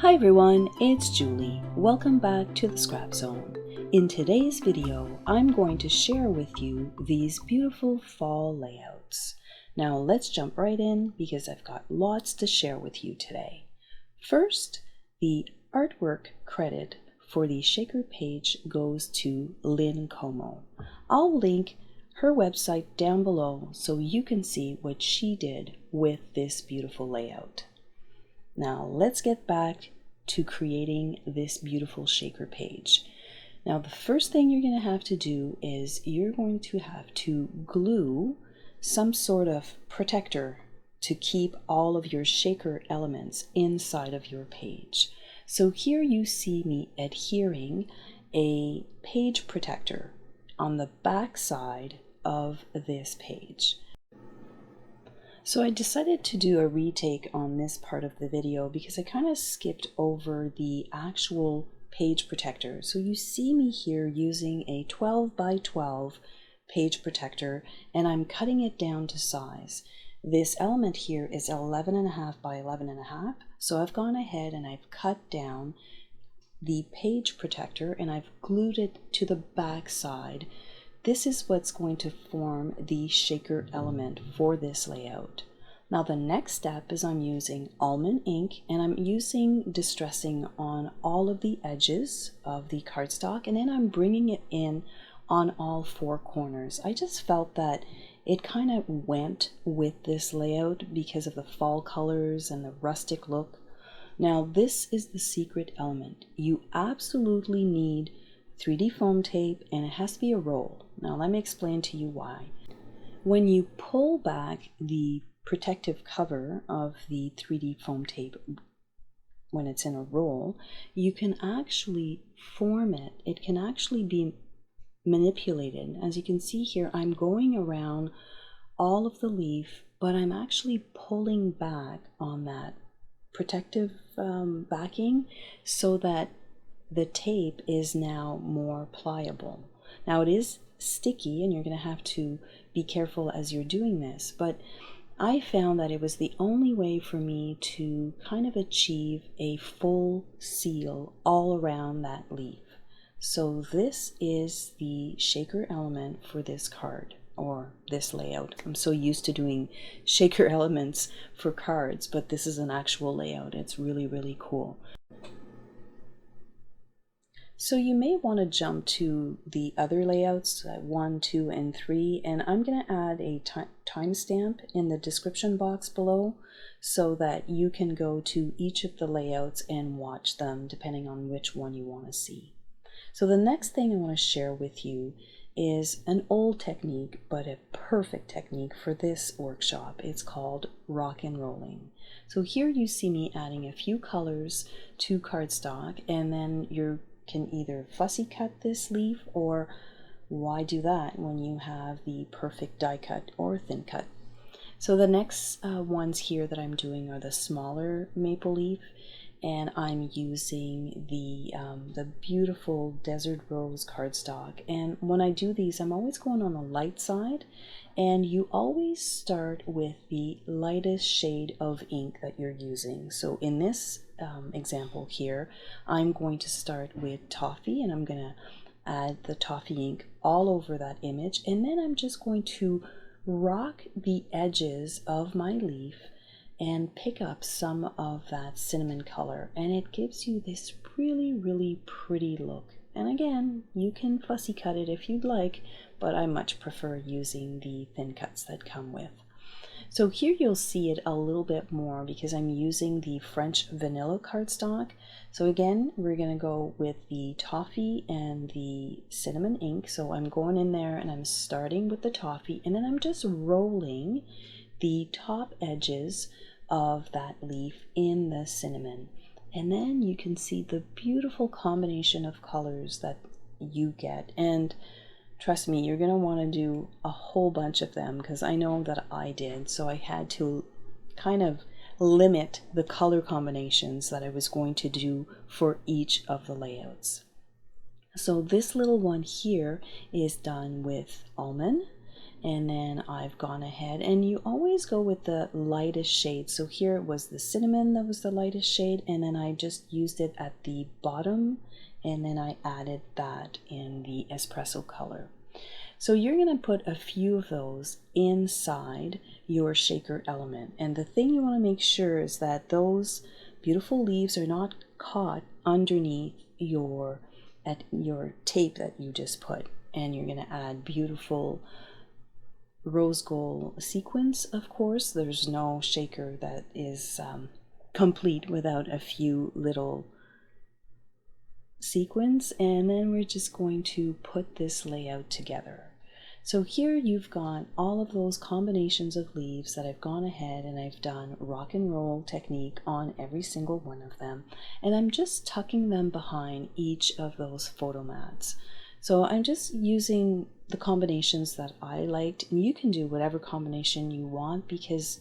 Hi everyone, it's Julie. Welcome back to the Scrap Zone. In today's video, I'm going to share with you these beautiful fall layouts. Now let's jump right in because I've got lots to share with you today. First, the artwork credit for the shaker page goes to Lynn Como. I'll link her website down below so you can see what she did with this beautiful layout. Now let's get back to creating this beautiful shaker page. Now the first thing you're going to have to do is you're going to have to glue some sort of protector to keep all of your shaker elements inside of your page. So here you see me adhering a page protector on the back side of this page. So I decided to do a retake on this part of the video because I kind of skipped over the actual page protector. So you see me here using a 12 by 12 page protector and I'm cutting it down to size. This element here is 11.5 by 11.5. So I've gone ahead and I've cut down the page protector and I've glued it to the back side. This is what's going to form the shaker element for this layout. Now the next step is I'm using almond ink and I'm using distressing on all of the edges of the cardstock, and then I'm bringing it in on all four corners. I just felt that it kind of went with this layout because of the fall colors and the rustic look. Now this is the secret element. You absolutely need 3D foam tape and it has to be a roll. Now let me explain to you why. When you pull back the protective cover of the 3D foam tape when it's in a roll, you can actually form it. It can actually be manipulated. As you can see here, I'm going around all of the leaf, but I'm actually pulling back on that protective backing so that the tape is now more pliable. Now it is sticky and you're going to have to be careful as you're doing this, but I found that it was the only way for me to kind of achieve a full seal all around that leaf. So this is the shaker element for this card or this layout. I'm so used to doing shaker elements for cards, but this is an actual layout. It's really, really cool. So you may want to jump to the other layouts, 1, 2, and 3, and I'm going to add a timestamp in the description box below so that you can go to each of the layouts and watch them depending on which one you want to see. So the next thing I want to share with you is an old technique, but a perfect technique for this workshop. It's called rock and rolling. So here you see me adding a few colors to cardstock, and then you can either fussy cut this leaf, or why do that when you have the perfect die cut or thin cut. So the next ones here that I'm doing are the smaller maple leaf, and I'm using the beautiful Desert Rose cardstock. And when I do these, I'm always going on the light side, and you always start with the lightest shade of ink that you're using. So in this example here, I'm going to start with toffee, and I'm going to add the toffee ink all over that image, and then I'm just going to rock the edges of my leaf and pick up some of that cinnamon color, and it gives you this really, really pretty look. And again, you can fussy cut it if you'd like, but I much prefer using the thin cuts that come with. So here you'll see it a little bit more because I'm using the French vanilla cardstock. So again, we're going to go with the toffee and the cinnamon ink. So I'm going in there and I'm starting with the toffee, and then I'm just rolling the top edges of that leaf in the cinnamon. And then you can see the beautiful combination of colors that you get. And trust me, you're going to want to do a whole bunch of them because I know that I did. So I had to kind of limit the color combinations that I was going to do for each of the layouts. So this little one here is done with almond, and then I've gone ahead, and you always go with the lightest shade. So here it was the cinnamon that was the lightest shade, and then I just used it at the bottom, and then I added that in the espresso color. So you're going to put a few of those inside your shaker element, and the thing you want to make sure is that those beautiful leaves are not caught underneath your tape that you just put. And you're going to add beautiful rose gold sequins. Of course, there's no shaker that is complete without a few little sequins. And then we're just going to put this layout together. So here you've got all of those combinations of leaves that I've gone ahead and I've done rock and roll technique on every single one of them, and I'm just tucking them behind each of those photo mats. So I'm just using the combinations that I liked, and you can do whatever combination you want because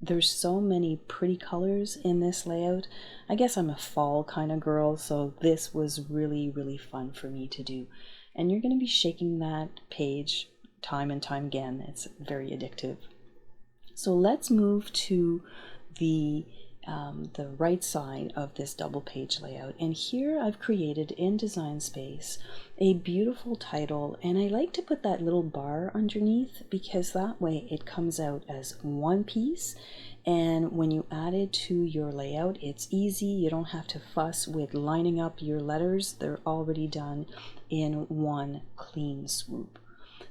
there's so many pretty colors in this layout. I guess I'm a fall kind of girl, so this was really fun for me to do. And you're going to be shaking that page time and time again. It's very addictive. So let's move to the right side of this double page layout, and here I've created in Design Space a beautiful title, and I like to put that little bar underneath because that way it comes out as one piece, and when you add it to your layout it's easy. You don't have to fuss with lining up your letters. They're already done in one clean swoop.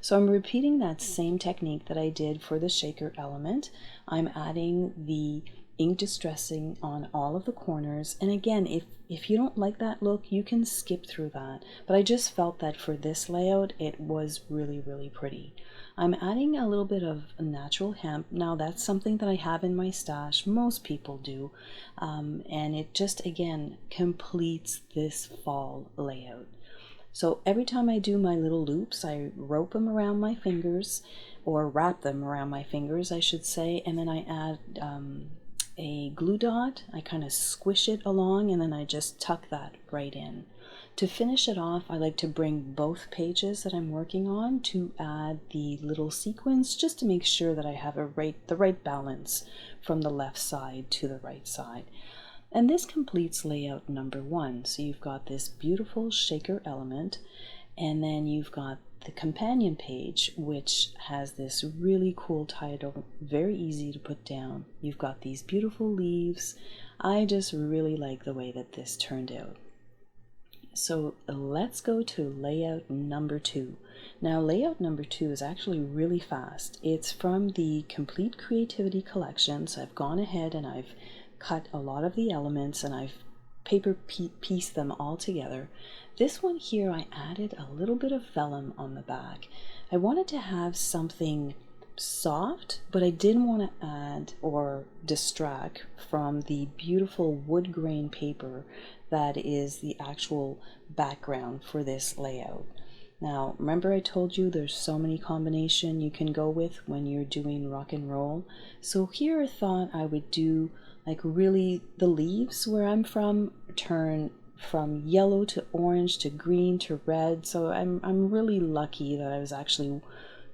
So I'm repeating that same technique that I did for the shaker element. I'm adding the ink distressing on all of the corners, and again, if you don't like that look, you can skip through that, but I just felt that for this layout it was really pretty. I'm adding a little bit of natural hemp. Now that's something that I have in my stash, most people do, and it just again completes this fall layout. So every time I do my little loops, I rope them around my fingers, or wrap them around my fingers I should say, and then I add a glue dot. I kind of squish it along, and then I just tuck that right in. To finish it off, I like to bring both pages that I'm working on to add the little sequins, just to make sure that I have the right balance from the left side to the right side. And this completes layout number 1. So you've got this beautiful shaker element, and then you've got the companion page, which has this really cool title, very easy to put down. You've got these beautiful leaves. I just really like the way that this turned out. So let's go to layout number 2. Now layout number 2 is actually really fast. It's from the Complete Creativity collection, so I've gone ahead and I've cut a lot of the elements and I've paper pieced them all together. This one here, I added a little bit of vellum on the back. I wanted to have something soft, but I didn't want to add or distract from the beautiful wood grain paper that is the actual background for this layout. Now, remember I told you there's so many combinations you can go with when you're doing rock and roll. So here I thought I would do like really the leaves where I'm from turn from yellow to orange to green to red. So I'm really lucky that I was actually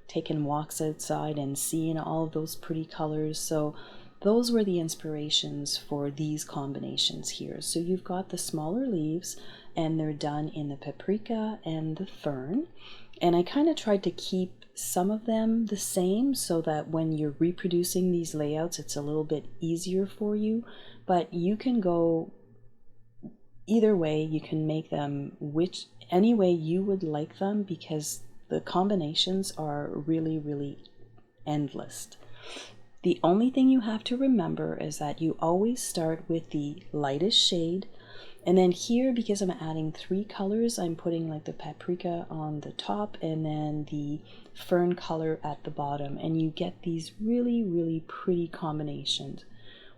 taking walks outside and seeing all of those pretty colors. So those were the inspirations for these combinations here. So you've got the smaller leaves, and they're done in the paprika and the fern. And I kind of tried to keep some of them the same so that when you're reproducing these layouts, it's a little bit easier for you. But you can go either way. You can make them any way you would like them, because the combinations are really endless. The only thing you have to remember is that you always start with the lightest shade, and then here, because I'm adding 3 colors, I'm putting like the paprika on the top and then the fern color at the bottom, and you get these really pretty combinations.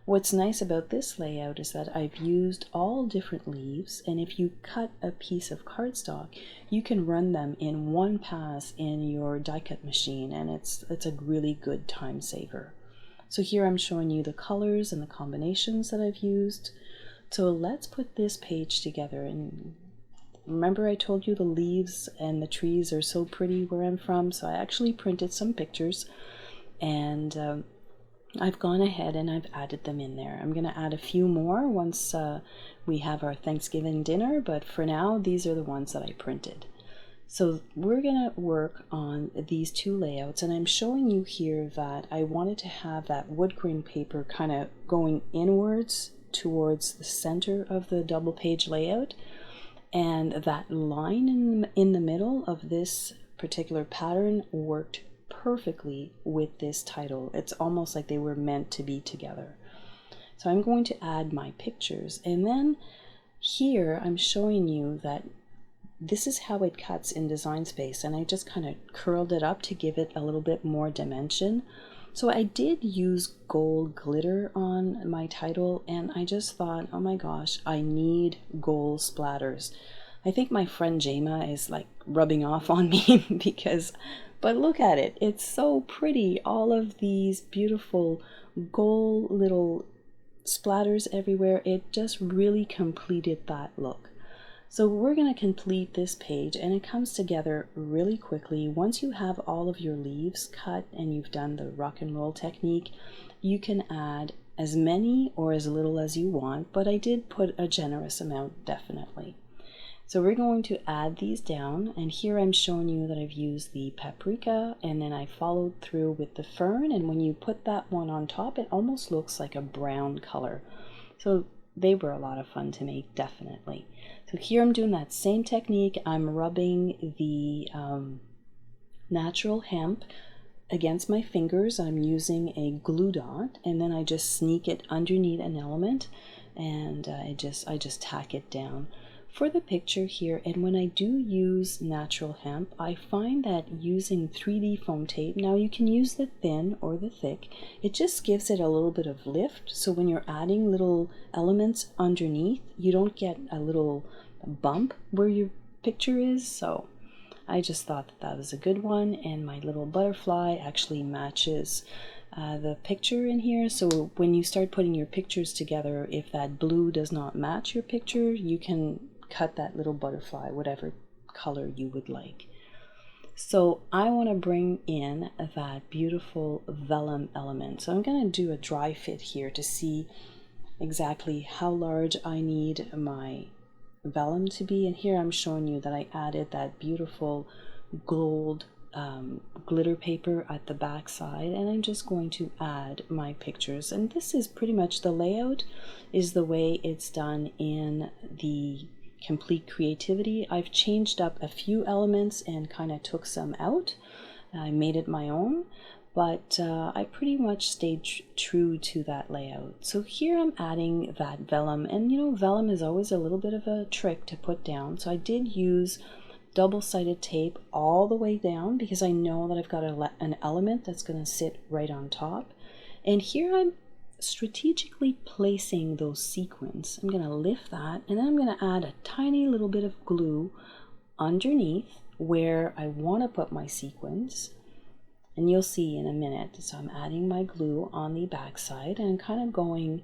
What's nice about this layout is that I've used all different leaves, and if you cut a piece of cardstock, you can run them in one pass in your die cut machine, and it's a really good time saver. So here I'm showing you the colors and the combinations that I've used. So let's put this page together, and remember I told you the leaves and the trees are so pretty where I'm from, so I actually printed some pictures, and I've gone ahead and I've added them in there. I'm going to add a few more once we have our Thanksgiving dinner, but for now these are the ones that I printed. So we're going to work on these two layouts, and I'm showing you here that I wanted to have that wood grain paper kind of going inwards towards the center of the double page layout, and that line in the middle of this particular pattern worked perfectly with this title. It's almost like they were meant to be together. So I'm going to add my pictures, and then here I'm showing you that this is how it cuts in Design Space, and I just kind of curled it up to give it a little bit more dimension. So I did use gold glitter on my title, and I just thought, oh my gosh, I need gold splatters. I think my friend Jema is like rubbing off on me because, but look at it, it's so pretty. All of these beautiful gold little splatters everywhere. It just really completed that look. So we're going to complete this page, and it comes together really quickly. Once you have all of your leaves cut and you've done the rock and roll technique, you can add as many or as little as you want, but I did put a generous amount definitely. So we're going to add these down, and here I'm showing you that I've used the paprika, and then I followed through with the fern, and when you put that one on top, it almost looks like a brown color. So they were a lot of fun to make, definitely. So here I'm doing that same technique. I'm rubbing the natural hemp against my fingers. I'm using a glue dot, and then I just sneak it underneath an element, and I just tack it down. For the picture here, and when I do use natural hemp, I find that using 3D foam tape, now you can use the thin or the thick, it just gives it a little bit of lift, so when you're adding little elements underneath, you don't get a little bump where your picture is. So I just thought that was a good one, and my little butterfly actually matches the picture in here. So when you start putting your pictures together, if that blue does not match your picture, you can cut that little butterfly whatever color you would like. So I want to bring in that beautiful vellum element. So I'm going to do a dry fit here to see exactly how large I need my vellum to be. And here I'm showing you that I added that beautiful gold glitter paper at the back side, and I'm just going to add my pictures. And this is pretty much the layout is the way it's done in the Complete Creativity. I've changed up a few elements and kind of took some out. I made it my own, but I pretty much stayed true to that layout. So here I'm adding that vellum, and you know, vellum is always a little bit of a trick to put down. So I did use double-sided tape all the way down because I know that I've got an element that's going to sit right on top. And here I'm strategically placing those sequins. I'm going to lift that, and then I'm going to add a tiny little bit of glue underneath where I want to put my sequins, and you'll see in a minute. So I'm adding my glue on the back side and kind of going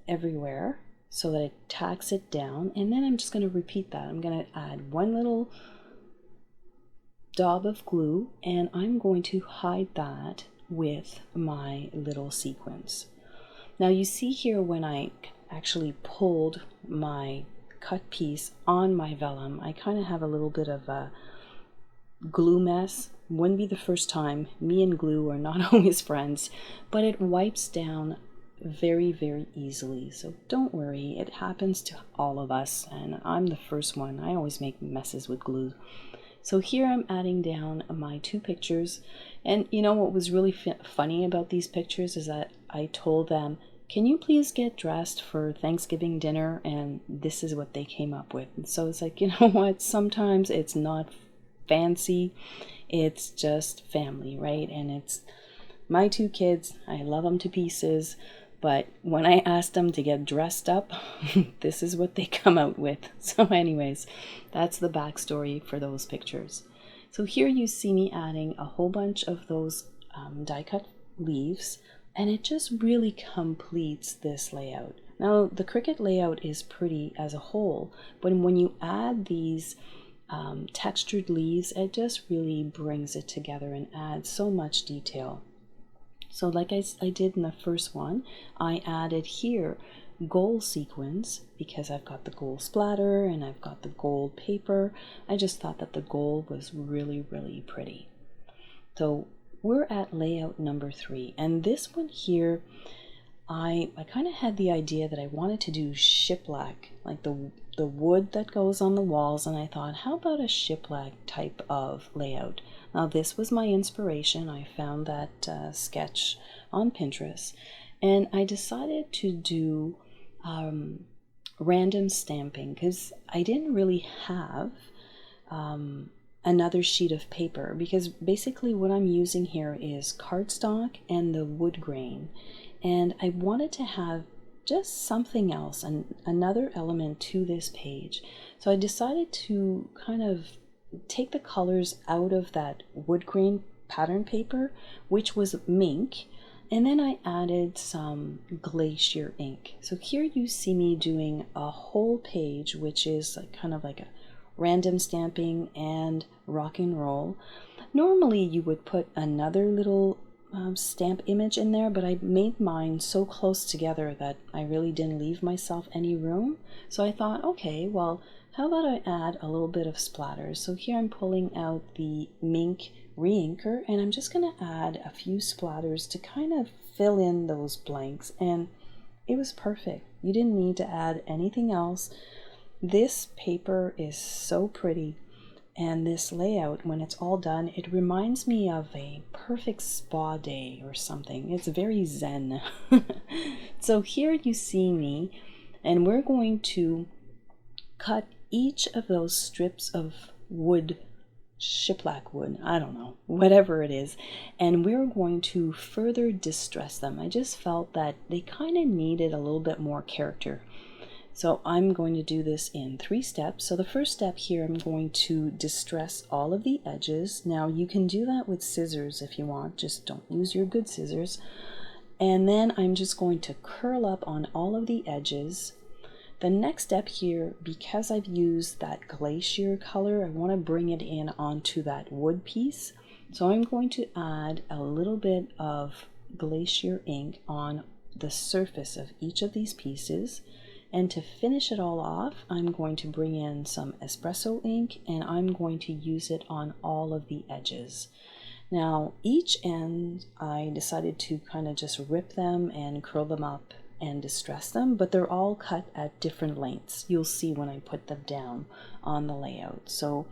everywhere so that it tacks it down, and then I'm just going to repeat that. I'm going to add one little daub of glue, and I'm going to hide that with my little sequins. Now you see here when I actually pulled my cut piece on my vellum, I kind of have a little bit of a glue mess. Wouldn't be the first time. Me and glue are not always friends, but it wipes down very, very easily. So don't worry, it happens to all of us, and I'm the first one. I always make messes with glue. So here I'm adding down my two pictures, and you know what was really funny about these pictures is that I told them, can you please get dressed for Thanksgiving dinner? And this is what they came up with. And so it's like, you know what, sometimes it's not fancy, it's just family, right? And it's my two kids, I love them to pieces, but when I asked them to get dressed up, this is what they come out with. So anyways, that's the backstory for those pictures. So here you see me adding a whole bunch of those die cut leaves, and it just really completes this layout. Now the Cricut layout is pretty as a whole, but when you add these textured leaves, it just really brings it together and adds so much detail. So like I did in the first one, I added here gold sequins because I've got the gold splatter and I've got the gold paper. I just thought that the gold was really, really pretty. So we're at layout number 3, and this one here, I kind of had the idea that I wanted to do shiplap, like the wood that goes on the walls, and I thought, how about a shiplap type of layout? Now this was my inspiration. I found that sketch on Pinterest, and I decided to do random stamping because I didn't really have another sheet of paper, because basically what I'm using here is cardstock and the wood grain, and I wanted to have just something else and another element to this page. So I decided to kind of take the colors out of that wood grain pattern paper, which was mink, and then I added some glacier ink. So here you see me doing a whole page, which is like kind of like a random stamping and rock and roll. Normally you would put another little stamp image in there, but I made mine so close together that I really didn't leave myself any room. So I thought, okay, well, how about I add a little bit of splatters? So here I'm pulling out the mink re-inker, and I'm just going to add a few splatters to kind of fill in those blanks, and it was perfect. You didn't need to add anything else. This paper is so pretty, and this layout, when it's all done, it reminds me of a perfect spa day or something. It's very zen. So here you see me, and we're going to cut each of those strips of wood, shiplap wood, I don't know, whatever it is, and we're going to further distress them. I just felt that they kind of needed a little bit more character. So I'm going to do this in 3 steps. So the first step here, I'm going to distress all of the edges. Now you can do that with scissors if you want, just don't use your good scissors. And then I'm just going to curl up on all of the edges. The next step here, because I've used that glacier color, I want to bring it in onto that wood piece. So I'm going to add a little bit of glacier ink on the surface of each of these pieces. And to finish it all off, I'm going to bring in some espresso ink, and I'm going to use it on all of the edges. Now, each end, I decided to kind of just rip them and curl them up and distress them, but they're all cut at different lengths. You'll see when I put them down on the layout. So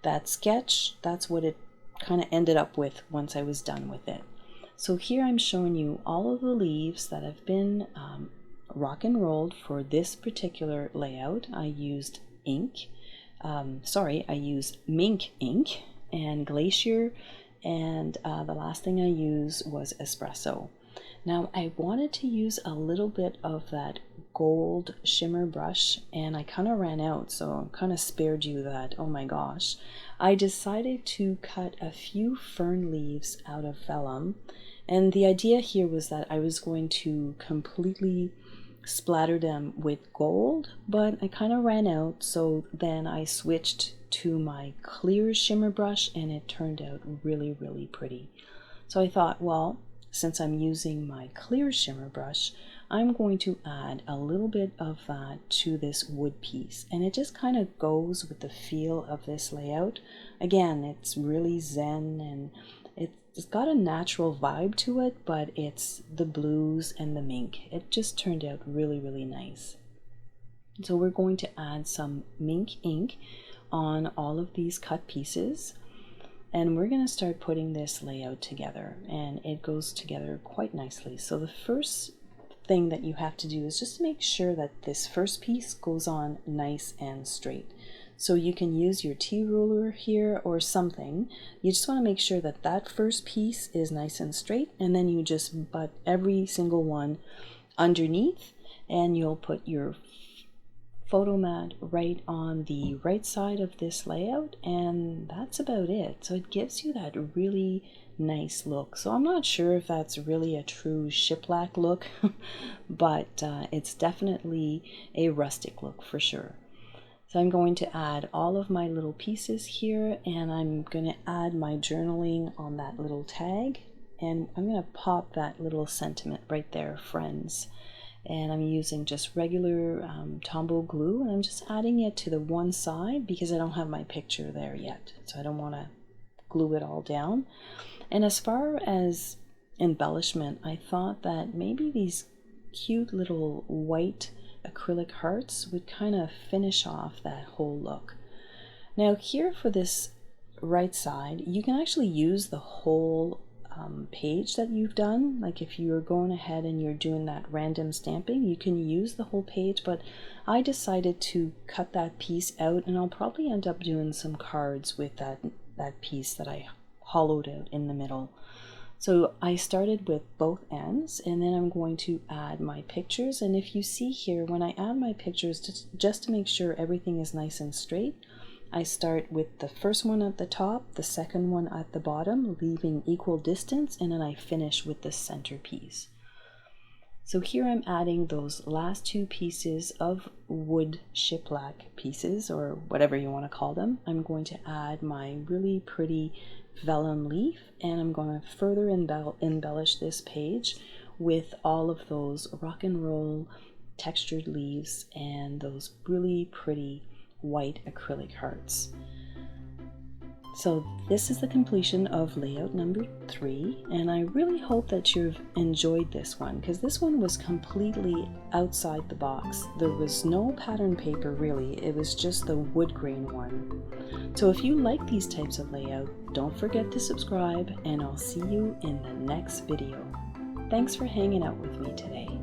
that sketch, that's what it kind of ended up with once I was done with it. So here I'm showing you all of the leaves that have been rock and rolled for this particular layout. I used ink, I used mink ink and glacier, and the last thing I used was espresso. Now I wanted to use a little bit of that gold shimmer brush, and I kind of ran out, so I kind of spared you that, oh my gosh. I decided to cut a few fern leaves out of vellum, and the idea here was that I was going to completely splatter them with gold, but I kind of ran out, so then I switched to my clear shimmer brush, and it turned out really, really pretty. So I thought, well, since I'm using my clear shimmer brush, I'm going to add a little bit of that to this wood piece, and it just kind of goes with the feel of this layout. Again, it's really zen, and it's got a natural vibe to it, but it's the blues and the mink. It just turned out really, really nice. So we're going to add some mink ink on all of these cut pieces, and we're going to start putting this layout together, and it goes together quite nicely. So the first thing that you have to do is just make sure that this first piece goes on nice and straight. So you can use your T-ruler here or something. You just want to make sure that that first piece is nice and straight, and then you just butt every single one underneath, and you'll put your photo mat right on the right side of this layout, and that's about it. So it gives you that really nice look. So I'm not sure if that's really a true shiplap look, but it's definitely a rustic look for sure. So I'm going to add all of my little pieces here, and I'm going to add my journaling on that little tag, and I'm going to pop that little sentiment right there, friends. And I'm using just regular Tombow glue, and I'm just adding it to the one side because I don't have my picture there yet, so I don't want to glue it all down. And as far as embellishment, I thought that maybe these cute little white acrylic hearts would kind of finish off that whole look. Now here for this right side, you can actually use the whole page that you've done. Like if you're going ahead and you're doing that random stamping, you can use the whole page, but I decided to cut that piece out, and I'll probably end up doing some cards with that piece that I hollowed out in the middle. So I started with both ends, and then I'm going to add my pictures. And if you see here, when I add my pictures, just to make sure everything is nice and straight, I start with the first one at the top, the second one at the bottom, leaving equal distance, and then I finish with the centerpiece. So here I'm adding those last two pieces of wood shiplap pieces, or whatever you want to call them. I'm going to add my really pretty vellum leaf, and I'm going to further embellish this page with all of those rock and roll textured leaves and those really pretty white acrylic hearts. So this is the completion of layout number 3, and I really hope that you've enjoyed this one, because this one was completely outside the box. There was no pattern paper really, it was just the wood grain one. So if you like these types of layout, don't forget to subscribe, and I'll see you in the next video. Thanks for hanging out with me today.